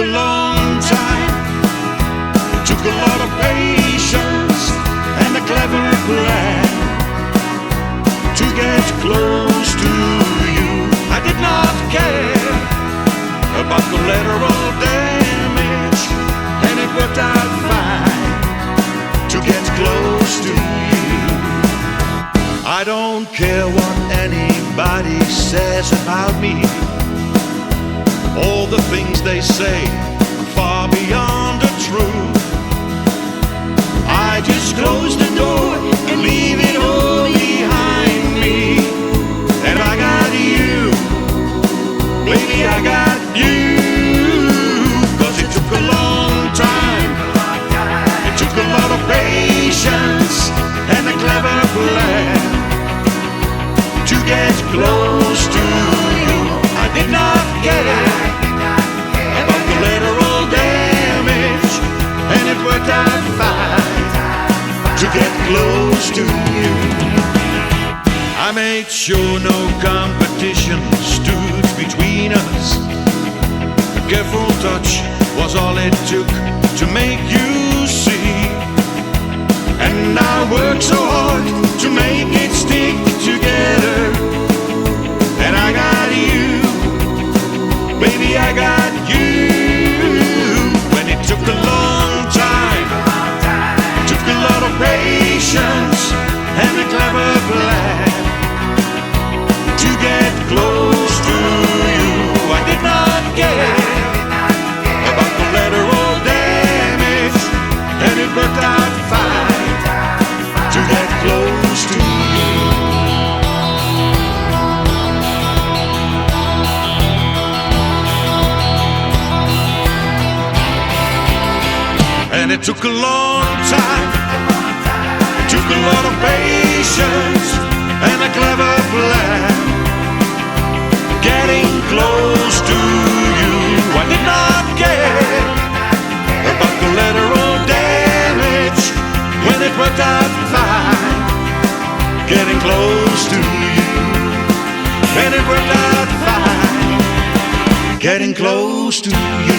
a long time. It took a lot of patience and a clever plan to get close to you. I did not care about collateral damage, and it worked out fine to get close to you. I don't care what anybody says about me. All the things they say are far beyond the truth. I just close the door and leave it all behind me. And I got you, baby, I got you. 'Cause it took a long time, it took a lot of patience and a clever plan to get close to you. I did not care about collateral damage, and it worked out fine to get close to you. I made sure no competition stood between us. A careful touch was all it took to make you see. And I worked so hard to make it stick together. And I got you, baby, I got you. When it took a long time, it took a lot of patience and a clever plan to get close to you. I did not care about collateral damage, and it worked out fine to get close to you. And it took a long time, it took a lot of patience and a clever plan getting close to you. I did not care about collateral damage when it worked out fine getting close to you. When it worked out fine getting close to you.